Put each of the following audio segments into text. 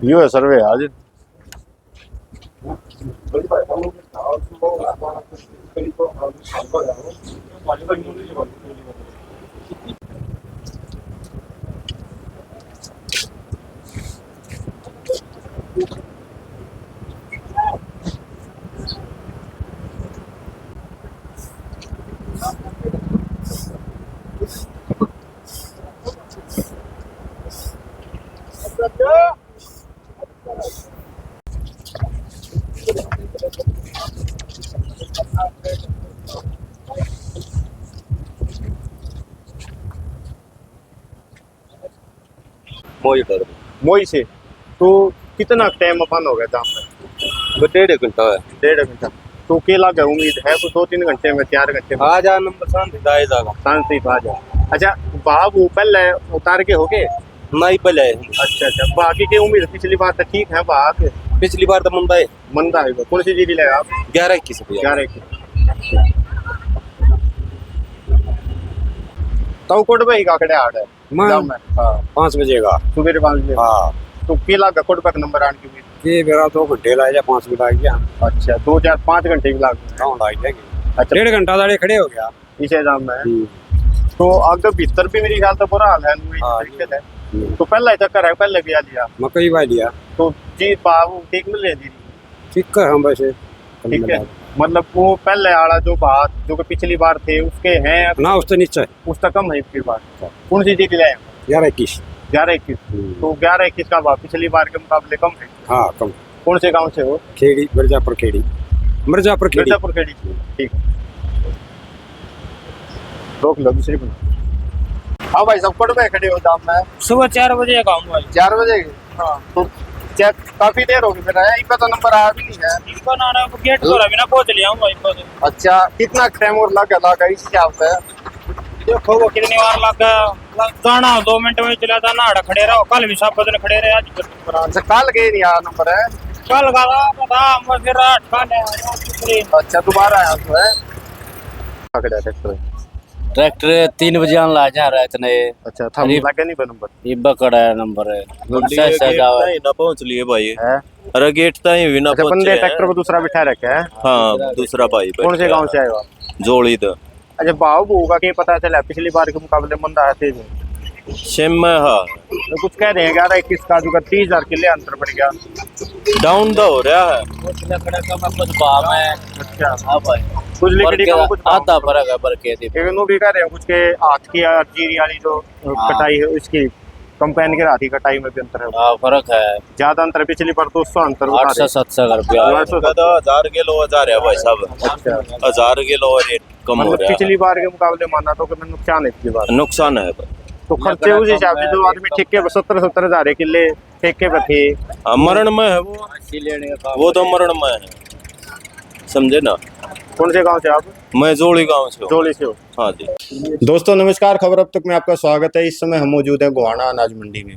यो है सर्वे आज। मोई से तो कितना टाइम अपन हो गया जाम में? 1.5 घंटा है। 1.5 घंटा। तो केला का उम्मीद है तो 2-3 घंटे में 4 घंटे में आ जा नंबर शांति दाए जागा शांति आ जाए। अच्छा बाब ऊपर उतार के हो गए? नहीं पहले। अच्छा बाकी की उम्मीद पिछली बार तो ठीक है बात। पिछली बार तो मंदा है। कौन सी जीरी लगा आप? 11-21 रुपया। 11-21। तो कोट पे ही काकड़े आड़ है जाम में। हाँ 5 बजे का सुबह 5 बजे। हाँ तो केला का कोट पे नंबर आने की उम्मीद? ये मेरा 2 घंटे लाए जा 5 मिनट आ गया। अच्छा 2-4-5 घंटे भी लाग कौन लाग जाएंगे। अच्छा 1.5 घंटा दाड़े खड़े हो गया इसे जाम में। तो अगर भीतर भी मेरी ख्याल तो बुरा हाल है। हाँ, दिक्कत है। तो पहला चक्कर है पहले भी आ लिया मकई भाई लिया तो जी बाबू ठीक मिल रही थी। ठीक कर हम वैसे ठीक है मतलब वो पहले आड़ा जो बात जो कि पिछली बार थे उसके हैं ना उससे नीचे उसका कम है इसकी बार। कौन सी जीत लाए? 11-21। 11-21। तो 11-21 का भाव पिछली बार के मुकाबले कम है। हाँ कम। कौन से गांव से हो? खेड़ी मिर्जापुर खेड़ी। मिर्जापुर खेड़ी। ठीक रोक लो दूसरी बना। हाँ भाई सब कोट में खड़े हो जाम में। सुबह 4 बजे का हूँ भाई। 4 बजे? हाँ तो चेक काफी देर होगी फिर आया इनका तो नंबर आया भी नहीं है। इनको ना ना गेट पर अभी ना पहुंच लिया हूँ भाई पर। अच्छा कितना टाइम और लगा इस क्या होता है? देखो वो कितनी बार लगा जाना 2 मिनट में चला था ना खड़े रहो। कल भी सब दिन खड़े रहे आज पर। अच्छा कल गए नहीं आया नंबर है? कल का था मैं फिर 8 का। अच्छा दोबारा आया तो है ट्रैक्टर। ट्रैक्टर 3 बजे आने ला जा रहा है इतने। अच्छा था लगे नहीं नंबर ये बकड़ा है नंबर है ना पहुंच लिए भाई है। अरे गेट ताई भी ना अच्छा बंदे ट्रैक्टर को दूसरा बिठा रखा है। हाँ दूसरा भाई कौन से गांव से आए हो आप? जोड़ी तो अच्छा भाव होगा कि पता चला पिछली बार के मुकाबले मंदा है तेज है। शिम में। हाँ तो कुछ कह रहे हैं 11-21 का जो 30,000 किले अंतर पड़ गया। डाउन तो हो रहा है कुछ लकड़ा का मैं कुछ भाव है। अच्छा हाँ भाई कुछ लिखड़ी का कुछ आधा फर्क है बरके थी। एक भी कह रहे हैं कुछ के हाथ की जीरी वाली जो कटाई है उसकी कंपेन के हाथी कटाई में भी अंतर है। हाँ फर्क है ज्यादा अंतर पिछली बार 200 अंतर 800-700 रुपया। 1000 किलो 1000 है भाई साहब। अच्छा 1000 किलो रेट कम हो मतलब रहा है। पिछली बार के मुकाबले माना तो कितना नुकसान है पिछली बार? नुकसान है भाई। तो खर्चे उस हिसाब से जो आदमी ठेके पे 70,000 किले ठेके पे थे। मरण में है वो तो मरण में है समझे ना। कौन से गांव से आप? मैं जोड़ी गांव से हूँ। जोली से हो? हाँ जी। दोस्तों नमस्कार, खबर अब तक में आपका स्वागत है। इस समय हम मौजूद हैं गोहाना अनाज मंडी में।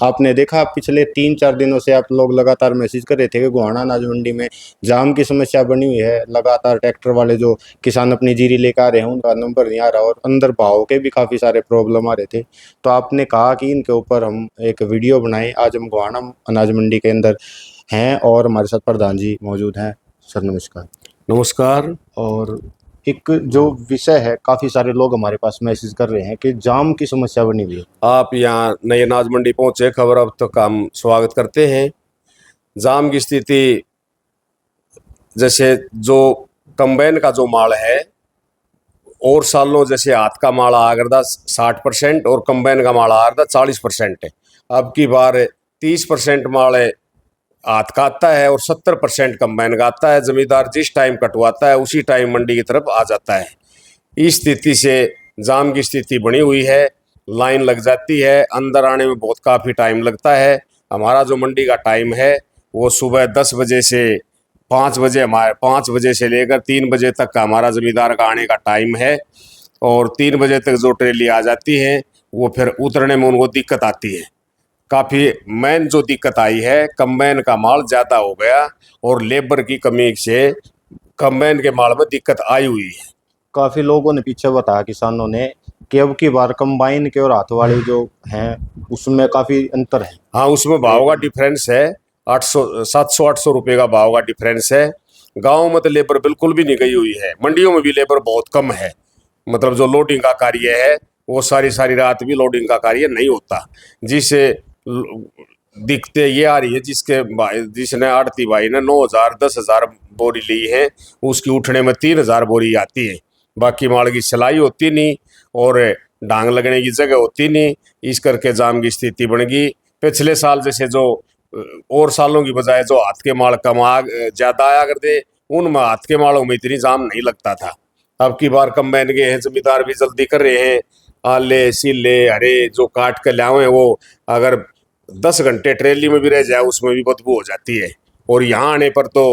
आपने देखा पिछले 3-4 दिनों से आप लोग लगातार मैसेज कर रहे थे कि गोहाना अनाज मंडी में जाम की समस्या बनी हुई है। लगातार ट्रैक्टर वाले जो किसान अपनी जीरी लेकर आ रहे हैं उनका नंबर नहीं आ रहा और अंदर भाव के भी काफ़ी सारे प्रॉब्लम आ रहे थे। तो आपने कहा कि इनके ऊपर हम एक वीडियो बनाएं। आज हम गोहाना अनाज मंडी के अंदर हैं और हमारे साथ प्रधान जी मौजूद हैं। सर नमस्कार। नमस्कार। और एक जो विषय है काफ़ी सारे लोग हमारे पास मैसेज कर रहे हैं कि जाम की समस्या बनी हुई है। आप यहाँ नई अनाज मंडी पहुंचे, खबर अब तक हम स्वागत करते हैं। जाम की स्थिति जैसे जो कंबाइन का जो माल है और सालों जैसे हाथ का माल आ करता 60% और कंबाइन का माल आ करता 40% है। अब की बार 30% माल है हाथ का आता है और 70% कंबाइन का आता है। जमींदार जिस टाइम कटवाता है उसी टाइम मंडी की तरफ आ जाता है। इस स्थिति से जाम की स्थिति बनी हुई है। लाइन लग जाती है, अंदर आने में बहुत काफ़ी टाइम लगता है। हमारा जो मंडी का टाइम है वो सुबह 10 बजे से 5 बजे, हमारे 5 बजे से लेकर 3 बजे तक का हमारा जमींदार का आने का टाइम है। और 3 बजे तक जो ट्रेली आ जाती है वो फिर उतरने में उनको दिक्कत आती है। काफ़ी मेन जो दिक्कत आई है कंबाइन का माल ज़्यादा हो गया और लेबर की कमी से कंबाइन के माल में दिक्कत आई हुई है। काफ़ी लोगों ने पीछे बताया किसानों ने कि अब की बार कंबाइन के और हाथ वाली जो हैं उसमें काफी अंतर है। हाँ, उसमें भाव का डिफरेंस है। 700-800 रुपये का भाव का डिफरेंस है। गांव में तो लेबर बिल्कुल भी नहीं गई हुई है। मंडियों में भी लेबर बहुत कम है। मतलब जो लोडिंग का कार्य है वो सारी सारी रात भी लोडिंग का कार्य नहीं होता, जिससे दिक्कतें ये आ रही है। जिसने आड़ती भाई ने 9,000-10,000 बोरी ली है, उसकी उठने में 3,000 बोरी आती है। बाकी माल की सिलाई होती नहीं और डांग लगने की जगह होती नहीं। इस करके जाम की स्थिति बन गई। पिछले साल जैसे जो और सालों की बजाय जो हाथ के माल कम ज्यादा आया करते, उनमें हाथ के मालों में इतनी जाम नहीं लगता था। अब की बार कंबाइन के हैं, जमींदार भी जल्दी कर रहे हैं। आले सीले हरे जो काट के लाए वो अगर 10 घंटे ट्रेली में भी रह जाए उसमें भी बदबू हो जाती है। और यहाँ आने पर तो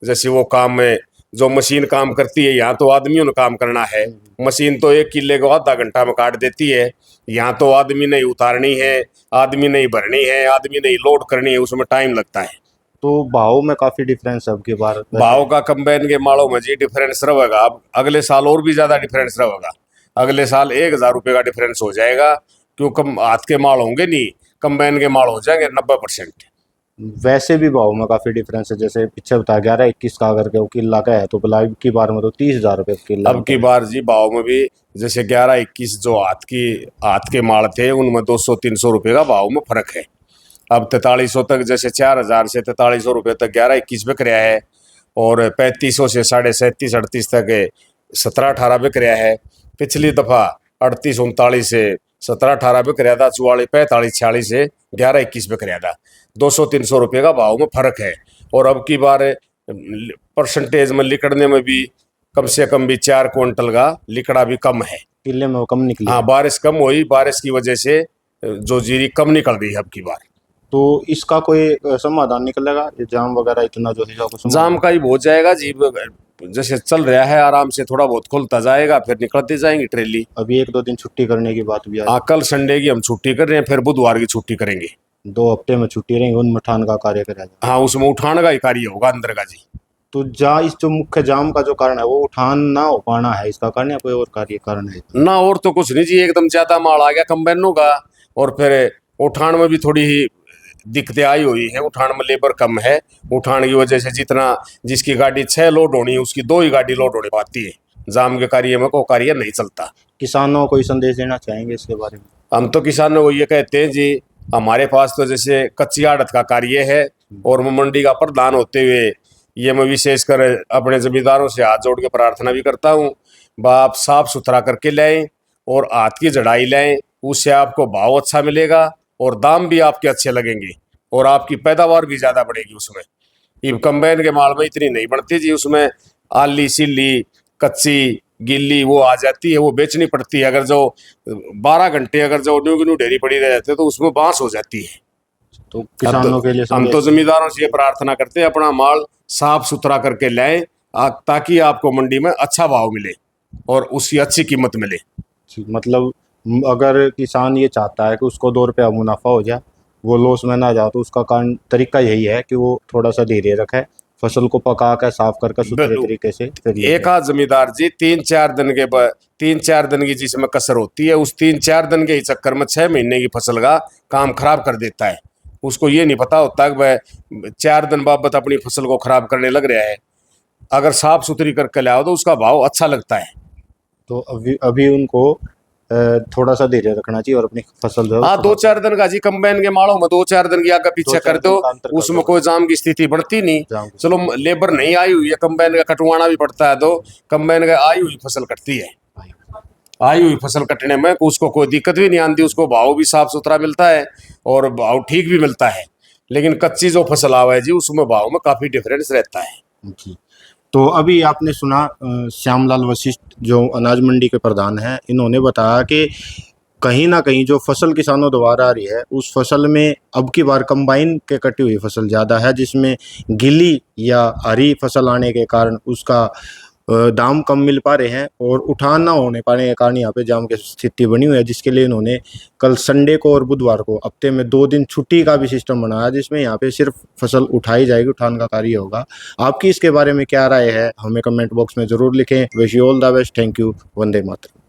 जैसे वो काम में जो मशीन काम करती है, यहाँ तो आदमियों ने काम करना है। मशीन तो 1 किले को आधा घंटा में काट देती है। यहाँ तो आदमी नहीं उतारनी है, आदमी नहीं भरनी है, आदमी नहीं लोड करनी है, उसमें टाइम लगता है। तो भाव में काफी डिफरेंस है अब की बार। भाव का कंबाइन के मालों में जी डिफरेंस रहेगा। अब अगले साल और भी ज्यादा डिफरेंस रहेगा। अगले साल 1,000 रुपये का डिफरेंस हो जाएगा, क्योंकि हाथ के माल होंगे नहीं, कंबाइन के माल हो जाएंगे 90%। वैसे भी भाव में काफी डिफरेंस है। जैसे पीछे बता 11-21 का अगर के किला का है तो भला अब की बार में तो 30,000 रुपये किला। अब की बार जी भाव में भी जैसे 11-21 जो हाथ के माल थे उनमें 200-300 रुपये का भाव में फर्क है। अब 4300 तक, जैसे 4,000 से 4300 रुपये तक 11-21 बिक रहा है। और 3500 से 37.5-38 तक 17-18 बिक रहा है। पिछली दफा 38-39 से 17-18 बिक रहा था। 44-45-46 से 11-21 बिक रहा था। 200-300 रुपये का भाव में फर्क है। और अब की बार परसेंटेज में लिकड़ने में भी कम से कम भी 4 क्विंटल का लिकड़ा भी कम है। किले में वो कम निकली। हाँ, बारिश कम हुई, बारिश की वजह से जो जीरी कम निकल रही है अब की बार। तो इसका कोई समाधान निकलेगा? ये जाम वगैरह इतना जो है जाम का ही हो जाएगा जी। जैसे चल रहा है आराम से, थोड़ा बहुत खुलता जाएगा, फिर निकलती जाएंगी ट्रेली। अभी 1-2 दिन छुट्टी करने की बात भी आ रही है। हाँ, कल संडे की हम छुट्टी कर रहे हैं, फिर बुधवार की छुट्टी करेंगे। 2 हफ्ते में छुट्टी रहेंगी, उनमें उठान का कार्य करेगा। हाँ, उसमें उठान का ही कार्य होगा अंदर का जी। तो इस जो मुख्य जाम का जो कारण है वो उठान ना हो पाना है इसका कारण, या कोई और कारण है? ना और तो कुछ नहीं जी, एकदम ज्यादा माल आ गया कंबाइनों का, और फिर उठान में भी थोड़ी ही दिक्कतें आई हुई है। उठान में लेबर कम है। उठान की वजह से जिसकी गाड़ी 6 लोड होनी है उसकी 2 ही गाड़ी लोड होने पाती है। जाम के कार्य में कोई कार्य नहीं चलता। किसानों को कोई संदेश देना चाहेंगे इसके बारे में? हम तो किसानों को ये कहते हैं जी, हमारे पास तो जैसे कच्ची आड़त का कार्य है और मैं मंडी का प्रधान होते हुए ये मैं विशेषकर अपने जमींदारों से हाथ जोड़ के प्रार्थना भी करता हूँ, आप साफ सुथरा करके लाएं और हाथ की जड़ाई लाएं, उससे आपको भाव अच्छा मिलेगा और दाम भी आपके अच्छे लगेंगे और आपकी पैदावार भी ज़्यादा बढ़ेगी। उसमें ये कंबाइन के माल में इतनी नहीं बढ़ती जी, उसमें आली सिल्ली कच्ची गिल्ली वो आ जाती है, वो बेचनी पड़ती है। अगर जो 12 घंटे अगर जो न्यू डेरी पड़ी रह जाती है तो उसमें बांस हो जाती है। तो किसानों के लिए हम तो जमींदारों से ये प्रार्थना करते हैं अपना माल साफ सुथरा करके लाएं, ताकि आपको मंडी में अच्छा भाव मिले और उसकी अच्छी कीमत मिले। मतलब अगर किसान ये चाहता है कि उसको 2 रुपया मुनाफा हो जाए, वो लॉस में ना जाए, तो उसका कारण तरीका यही है कि वो थोड़ा सा धीरे रखे, फसल को पका कर साफ करके सुथरे तरीके से। एक आध जमींदार जी 3-4 दिन के 3-4 दिन की जिसमें कसर होती है, उस 3-4 दिन के ही चक्कर में 6 महीने की फसल का काम खराब कर देता है। उसको ये नहीं पता होता कि वह 4 दिन बाबत अपनी फसल को खराब करने लग रहा है। अगर साफ सुथरी करके लाओ तो उसका भाव अच्छा लगता है। तो अभी उनको थोड़ा सा धैर्य रखना चाहिए और अपनी फसल जो है। हाँ, 2-4 दिन का जी कंबाइन के मालों में 2-4 दिन की आगे पीछे कर दो, उसमें कोई जाम की स्थिति बढ़ती नहीं। चलो लेबर नहीं आई हुई है, कंबाइन का कटवाना भी पड़ता है, तो कंबाइन का आई हुई फसल कटती है। आई हुई फसल कटने में उसको कोई दिक्कत भी नहीं आती, उसको भाव भी साफ सुथरा मिलता है और भाव ठीक भी मिलता है। लेकिन कच्ची जो फसल आवा है जी उसमें भाव में काफी डिफरेंस रहता है जी। तो अभी आपने सुना श्यामलाल वशिष्ठ जो अनाज मंडी के प्रधान हैं, इन्होंने बताया कि कहीं ना कहीं जो फसल किसानों द्वारा आ रही है उस फसल में अब की बार कंबाइन के कटी हुई फसल ज़्यादा है, जिसमें गिली या हरी फसल आने के कारण उसका दाम कम मिल पा रहे हैं और उठान ना होने पाने के कारण यहाँ पे जाम की स्थिति बनी हुई है, जिसके लिए इन्होंने कल संडे को और बुधवार को हफ्ते में 2 दिन छुट्टी का भी सिस्टम बनाया, जिसमें यहाँ पे सिर्फ फसल उठाई जाएगी, उठान का कार्य होगा। आपकी इसके बारे में क्या राय है हमें कमेंट बॉक्स में ज़रूर लिखें। Wish you all the best. Thank you. Vande Mataram.